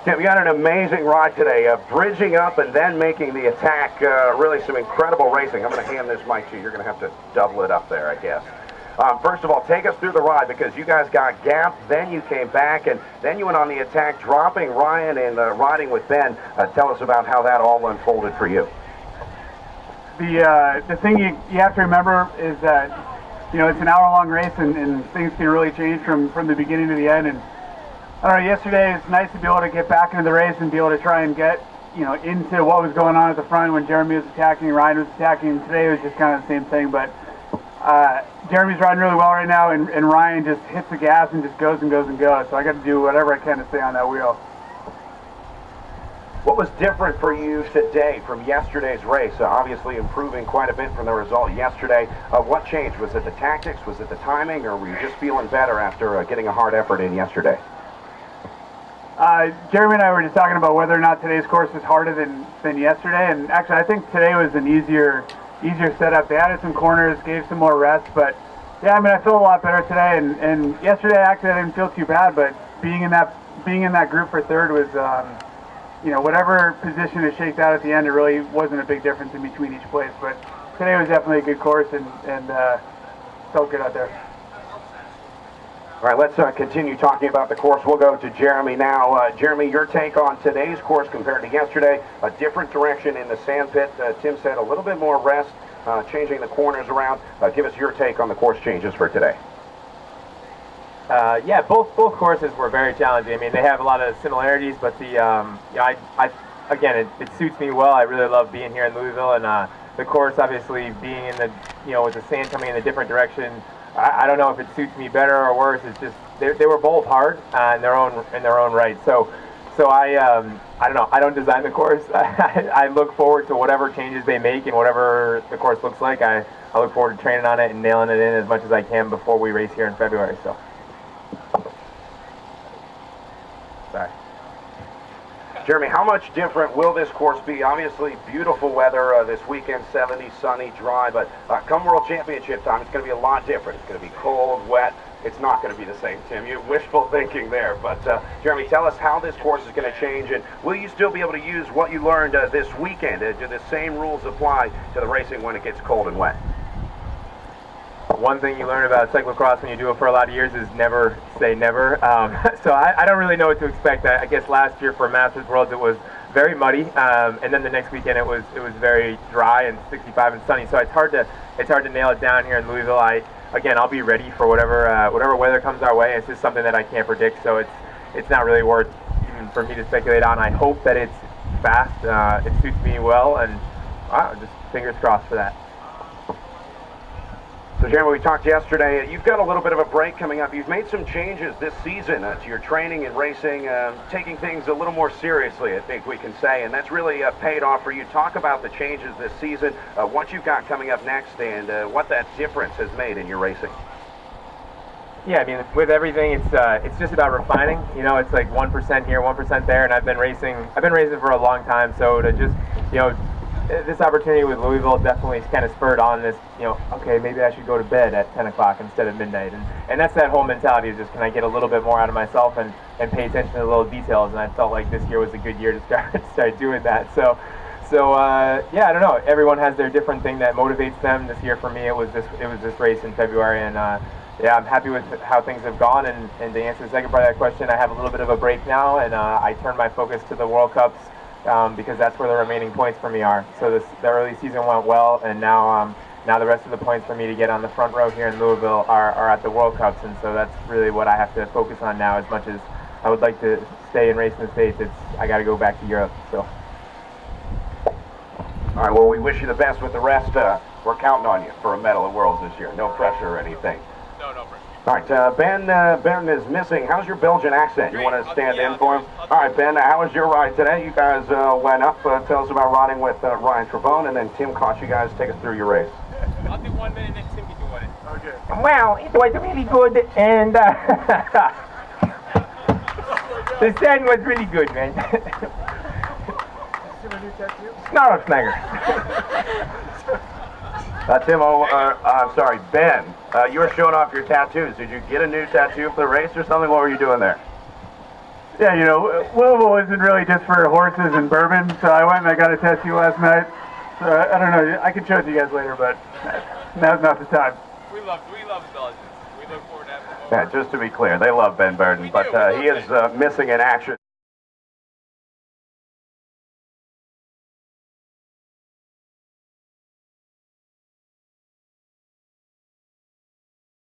Tim, you had an amazing ride today, bridging up and then making the attack. Really some incredible racing. I'm going to hand this mic to you. You're going to have to double it up there, I guess. First of all, take us through the ride, because you guys got gapped, then you came back, and then you went on the attack, dropping Ryan and riding with Ben. Tell us about how that all unfolded for you. The thing you have to remember is that, you know, it's an hour-long race, and things can really change from the beginning to the end. And I don't know, yesterday it's nice to be able to get back into the race and be able to try and get, you know, into what was going on at the front when Jeremy was attacking, Ryan was attacking. Today was just kind of the same thing, but Jeremy's riding really well right now, and Ryan just hits the gas and just goes and goes and goes. So I got to do whatever I can to stay on that wheel. What was different for you today from yesterday's race? Obviously improving quite a bit from the result yesterday. What changed? Was it the tactics? Was it the timing? Or were you just feeling better after getting a hard effort in yesterday? Jeremy and I were just talking about whether or not today's course was harder than yesterday. And actually, I think today was an easier setup. They added some corners, gave some more rest. But yeah, I mean, I feel a lot better today. And yesterday, actually, I didn't feel too bad. But being in that group for third was, you know, whatever position it shaked out at the end, it really wasn't a big difference in between each place. But today was definitely a good course, and felt good out there. All right, let's continue talking about the course. We'll go to Jeremy now. Jeremy, your take on today's course compared to yesterday. A different direction in the sand pit. Tim said a little bit more rest, changing the corners around. Give us your take on the course changes for today. Yeah, both courses were very challenging. I mean, they have a lot of similarities, but the again, it suits me well. I really love being here in Louisville, and the course, obviously, being in the, you know, with the sand coming in a different direction. I don't know if it suits me better or worse. It's just they were both hard in their own right. So I don't know. I don't design the course. I look forward to whatever changes they make and whatever the course looks like. I look forward to training on it and nailing it in as much as I can before we race here in February. So. Sorry. Jeremy, how much different will this course be? Obviously, beautiful weather this weekend, 70, sunny, dry, but come World Championship time, it's going to be a lot different. It's going to be cold, wet. It's not going to be the same, Tim. You're wishful thinking there. But, Jeremy, tell us how this course is going to change, and will you still be able to use what you learned this weekend? Do the same rules apply to the racing when it gets cold and wet? One thing you learn about cyclocross when you do it for a lot of years is never say never. So I don't really know what to expect. I guess last year for Masters Worlds it was very muddy, and then the next weekend it was very dry and 65 and sunny. So it's hard to nail it down here in Louisville. I'll be ready for whatever weather comes our way. It's just something that I can't predict. So it's not really worth even for me to speculate on. I hope that it's fast. It suits me well, and just fingers crossed for that. So, Jeremy, we talked yesterday. You've got a little bit of a break coming up. You've made some changes this season to your training and racing, taking things a little more seriously, I think we can say, and that's really paid off for you. Talk about the changes this season, what you've got coming up next, and what that difference has made in your racing. Yeah, I mean, with everything, it's just about refining. You know, it's like 1% here, 1% there, and I've been racing for a long time. So to just, you know, this opportunity with Louisville definitely kind of spurred on this, you know, okay, maybe I should go to bed at 10 o'clock instead of midnight. And that's that whole mentality of just, can I get a little bit more out of myself and pay attention to the little details. And I felt like this year was a good year to start doing that. So yeah, I don't know. Everyone has their different thing that motivates them. This year for me, it was this race in February. And yeah, I'm happy with how things have gone. And to answer the second part of that question, I have a little bit of a break now, and I turn my focus to the World Cups. Because that's where the remaining points for me are. So the early season went well, and now the rest of the points for me to get on the front row here in Louisville are at the World Cups, and so that's really what I have to focus on now. As much as I would like to stay and race in the States, I got to go back to Europe. So. All right. Well, we wish you the best with the rest. We're counting on you for a medal at Worlds this year. No pressure or anything. No pressure. All right, Ben is missing. How's your Belgian accent? You want to stand in for him? All right, Ben, how was your ride today? You guys went up. Tell us about riding with Ryan Trevone, and then Tim caught you guys. Take us through your race. I'll do 1 minute, and then Tim can do 1 minute. Okay. Well, it was really good, and the sand was really good, man. Snarl Snagger. Tim, I'm sorry, Ben, you were showing off your tattoos. Did you get a new tattoo for the race or something? What were you doing there? Yeah, you know, Louisville isn't really just for horses and bourbon, so I went and I got a tattoo last night. So I don't know, I can show it to you guys later, but now's not the time. We love Belgians. We look forward to having them over. Yeah, just to be clear, they love Ben Berden, but he is missing in action.